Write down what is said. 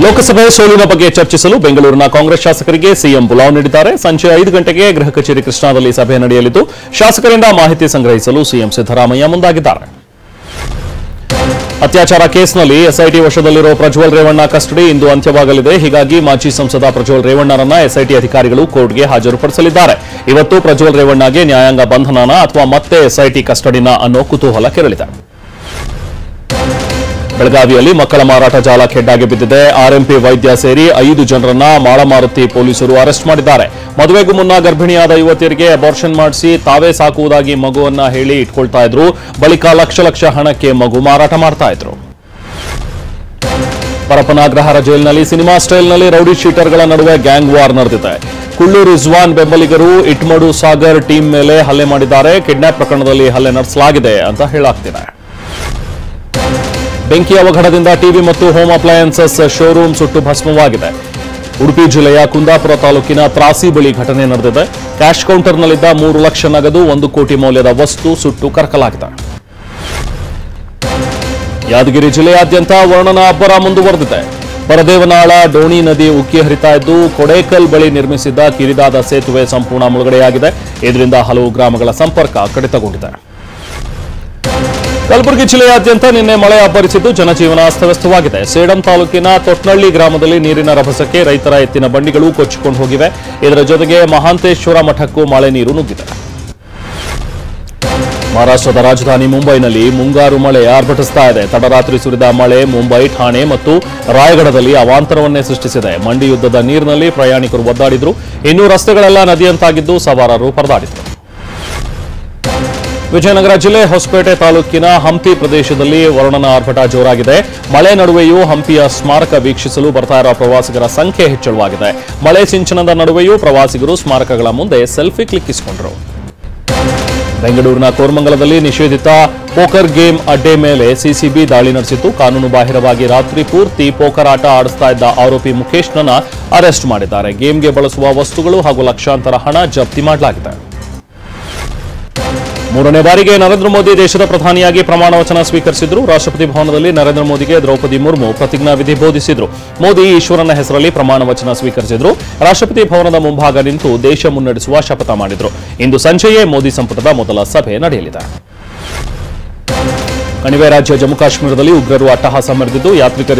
ಲೋಕಸಭೆ ಸೋಲಿನ ಬಗ್ಗೆ ಚರ್ಚಿಸಲು ಬೆಂಗಳೂರಿನ ಕಾಂಗ್ರೆಸ್ ಶಾಸಕರಿಗೆ ಸಿಎಂ ಬುಲಾವ್ ನೀಡಿದ್ದಾರೆ. ಸಂಜೆ 5 ಗಂಟೆಗೆ ಗೃಹ ಕಚೇರಿ ಕೃಷ್ಣಾದಲ್ಲಿ ಸಭೆ ನಡೆಯಲಿದ್ದು ಶಾಸಕರಿಂದ ಮಾಹಿತಿ ಸಂಗ್ರಹಿಸಲು ಸಿಎಂ ಸಿದ್ದರಾಮಯ್ಯ ಮುಂದಾಗಿದ್ದಾರೆ. ಅತ್ಯಾಚಾರ ಕೇಸ್ನಲ್ಲಿ ಎಸ್ಐಟಿ ವಶದಲ್ಲಿರುವ ಪ್ರಜ್ವಲ್ ರೇವಣ್ಣ ಕಸ್ಟಡಿ ಇಂದು ಅಂತ್ಯವಾಗಲಿದೆ. ಹೀಗಾಗಿ ಮಾಜಿ ಸಂಸದ ಪ್ರಜ್ವಲ್ ರೇವಣ್ಣರನ್ನ ಎಸ್ಐಟಿ ಅಧಿಕಾರಿಗಳು ಕೋರ್ಟ್ಗೆ ಹಾಜರುಪಡಿಸಲಿದ್ದಾರೆ. ಇವತ್ತು ಪ್ರಜ್ವಲ್ ರೇವಣ್ಣಗೆ ನ್ಯಾಯಾಂಗ ಬಂಧನನ ಅಥವಾ ಮತ್ತೆ ಎಸ್ಐಟಿ ಕಸ್ಟಡಿನ ಅನ್ನೋ ಕುತೂಹಲ ಕೆರಳಿದೆ. ಬೆಳಗಾವಿಯಲ್ಲಿ ಮಕ್ಕಳ ಮಾರಾಟ ಜಾಲ ಕೆಡ್ಡಾಗಿ ಬಿದ್ದಿದೆ. ಆರ್ಎಂಪಿ ವೈದ್ಯ ಸೇರಿ 5 ಜನರನ್ನ ಮಾಳಮಾರುತಿ ಪೊಲೀಸರು ಅರೆಸ್ಟ್ ಮಾಡಿದ್ದಾರೆ. ಮದುವೆಗೂ ಮುನ್ನ ಗರ್ಭಿಣಿಯಾದ ಯುವತಿಯರಿಗೆ ಅಬಾರ್ಷನ್ ಮಾಡಿಸಿ ತಾವೇ ಸಾಕುವುದಾಗಿ ಮಗುವನ್ನ ಹೇಳಿ ಇಟ್ಕೊಳ್ತಾ ಇದ್ರು. ಬಳಿಕ ಲಕ್ಷ ಹಣಕ್ಕೆ ಮಗು ಮಾರಾಟ ಮಾಡ್ತಾ ಇದ್ರು. ಪರಪನಾಗ್ರಹಾರ ಜೈಲಿನಲ್ಲಿ ಸಿನಿಮಾ ಸ್ಟೈಲ್ನಲ್ಲಿ ರೌಡಿ ಶೀಟರ್ಗಳ ನಡುವೆ ಗ್ಯಾಂಗ್ ವಾರ್ ನಡೆದಿದೆ. ಕುಳ್ಳು ರಿಜ್ವಾನ್ ಬೆಂಬಲಿಗರು ಇಟ್ಮಡು ಸಾಗರ್ ಟೀಮ್ ಮೇಲೆ ಹಲ್ಲೆ ಮಾಡಿದ್ದಾರೆ. ಕಿಡ್ನಾಪ್ ಪ್ರಕರಣದಲ್ಲಿ ಹಲ್ಲೆ ನಡೆಸಲಾಗಿದೆ ಅಂತ ಹೇಳಲಾಗ್ತಿದೆ. ಬೆಂಕಿ ಅವಘಡದಿಂದ ಟಿವಿ ಮತ್ತು ಹೋಮ್ ಅಪ್ಲಯನ್ಸಸ್ ಶೋರೂಮ್ ಸುಟ್ಟು ಭಸ್ಮವಾಗಿದೆ. ಉಡುಪಿ ಜಿಲ್ಲೆಯ ಕುಂದಾಪುರ ತಾಲೂಕಿನ ತ್ರಾಸಿ ಬಳಿ ಘಟನೆ ನಡೆದಿದೆ. ಕ್ಯಾಶ್ ಕೌಂಟರ್ನಲ್ಲಿದ್ದ 3 ಲಕ್ಷ ನಗದು 1 ಕೋಟಿ ಮೌಲ್ಯದ ವಸ್ತು ಸುಟ್ಟು ಕರಕಲಾಗಿದೆ. ಯಾದಗಿರಿ ಜಿಲ್ಲೆಯಾದ್ಯಂತ ವರ್ಣನ ಅಬ್ಬರ ಮುಂದುವರೆದಿದೆ. ಪರದೇವನಾಳ ಡೋಣಿ ನದಿ ಉಕ್ಕಿ ಹರಿತಾ ಇದ್ದು ಕೊಡೇಕಲ್ ಬಳಿ ನಿರ್ಮಿಸಿದ್ದ ಕಿರಿದಾದ ಸೇತುವೆ ಸಂಪೂರ್ಣ ಮುಳುಗಡೆಯಾಗಿದೆ. ಇದರಿಂದ ಹಲವು ಗ್ರಾಮಗಳ ಸಂಪರ್ಕ ಕಡಿತಗೊಂಡಿದೆ. ಕಲಬುರಗಿ ಜಿಲ್ಲೆಯಾದ್ಯಂತ ನಿನ್ನೆ ಮಳೆ ಅಬ್ಬರಿಸಿದ್ದು ಜನಜೀವನ ಅಸ್ತವ್ಯಸ್ತವಾಗಿದೆ. ಸೇಡಂ ತಾಲೂಕಿನ ತೊಟ್ನಳ್ಳಿ ಗ್ರಾಮದಲ್ಲಿ ನೀರಿನ ರಭಸಕ್ಕೆ ರೈತರ ಎತ್ತಿನ ಬಂಡಿಗಳು ಕೊಚ್ಚಿಕೊಂಡು ಹೋಗಿವೆ. ಇದರ ಜೊತೆಗೆ ಮಹಾಂತೇಶ್ವರ ಮಠಕ್ಕೂ ಮಳೆ ನೀರು ನುಗ್ಗಿದೆ. ಮಹಾರಾಷ್ಟ್ರದ ರಾಜಧಾನಿ ಮುಂಬೈನಲ್ಲಿ ಮುಂಗಾರು ಮಳೆ ಆರ್ಭಟಿಸ್ತಾ ಇದೆ. ತಡರಾತ್ರಿ ಸುರಿದ ಮಳೆ ಮುಂಬೈ, ಠಾಣೆ ಮತ್ತು ರಾಯಗಢದಲ್ಲಿ ಅವಾಂತರವನ್ನೇ ಸೃಷ್ಟಿಸಿದೆ. ಮಂಡಿಯುದ್ದದ ನೀರಿನಲ್ಲಿ ಪ್ರಯಾಣಿಕರು ಒದ್ದಾಡಿದ್ರು. ಇನ್ನೂ ರಸ್ತೆಗಳೆಲ್ಲ ನದಿಯಂತಾಗಿದ್ದು ಸವಾರರು ಪರದಾಡಿದ್ರು. ವಿಜಯನಗರ ಜಿಲ್ಲೆ ಹೊಸಪೇಟೆ ತಾಲೂಕಿನ ಹಂಪಿ ಪ್ರದೇಶದಲ್ಲಿ ವರುಣನ ಆರ್ಭಟ ಜೋರಾಗಿದೆ. ಮಳೆ ನಡುವೆಯೂ ಹಂಪಿಯ ಸ್ಮಾರಕ ವೀಕ್ಷಿಸಲು ಬರ್ತಾ ಇರುವ ಪ್ರವಾಸಿಗರ ಸಂಖ್ಯೆ ಹೆಚ್ಚಳವಾಗಿದೆ. ಮಳೆ ಸಿಂಚನದ ನಡುವೆಯೂ ಪ್ರವಾಸಿಗರು ಸ್ಮಾರಕಗಳ ಮುಂದೆ ಸೆಲ್ಫಿ ಕ್ಲಿಕ್ಕಿಸಿಕೊಂಡರು. ಬೆಂಗಳೂರಿನ ಕೋರಮಂಗಲದಲ್ಲಿ ನಿಷೇಧಿತ ಪೋಕರ್ ಗೇಮ್ ಅಡ್ಡೆ ಮೇಲೆ ಸಿಸಿಬಿ ದಾಳಿ ನಡೆಸಿತ್ತು. ಕಾನೂನು ಬಾಹಿರವಾಗಿ ರಾತ್ರಿ ಪೂರ್ತಿ ಪೋಕರ್ ಆಟ ಆಡಿಸ್ತಾ ಇದ್ದ ಆರೋಪಿ ಮುಖೇಶ್ನನ್ನ ಅರೆಸ್ಟ್ ಮಾಡಿದ್ದಾರೆ. ಗೇಮ್ಗೆ ಬಳಸುವ ವಸ್ತುಗಳು ಹಾಗೂ ಲಕ್ಷಾಂತರ ಹಣ ಜಪ್ತಿ ಮಾಡಲಾಗಿದೆ. 3ನೇ ಬಾರಿಗೆ ನರೇಂದ್ರ ಮೋದಿ ದೇಶದ ಪ್ರಧಾನಿಯಾಗಿ ಪ್ರಮಾಣ ವಚನ ಸ್ವೀಕರಿಸಿದ್ರು. ರಾಷ್ಟ್ರಪತಿ ಭವನದಲ್ಲಿ ನರೇಂದ್ರ ಮೋದಿಗೆ ದ್ರೌಪದಿ ಮುರ್ಮು ಪ್ರತಿಜ್ಞಾ ವಿಧಿ ಬೋಧಿಸಿದ್ರು. ಮೋದಿ ಈಶ್ವರನ ಹೆಸರಲ್ಲಿ ಪ್ರಮಾಣ ವಚನ ಸ್ವೀಕರಿಸಿದ್ರು. ರಾಷ್ಟ್ರಪತಿ ಭವನದ ಮುಂಭಾಗ ನಿಂತು ದೇಶ ಮುನ್ನಡೆಸುವ ಶಪಥ ಮಾಡಿದ್ರು. ಇಂದು ಸಂಜೆಯೇ ಮೋದಿ ಸಂಪುಟದ ಮೊದಲ ಸಭೆ ನಡೆಯಲಿದೆ. ಕಣಿವೆ ರಾಜ್ಯ ಜಮ್ಮು ಕಾಶ್ಮೀರದಲ್ಲಿ ಉಗ್ರರು ಅಟ್ಟಹಾಸ ಮೆರೆದಿದ್ದು ಯಾತ್ರಿಕರು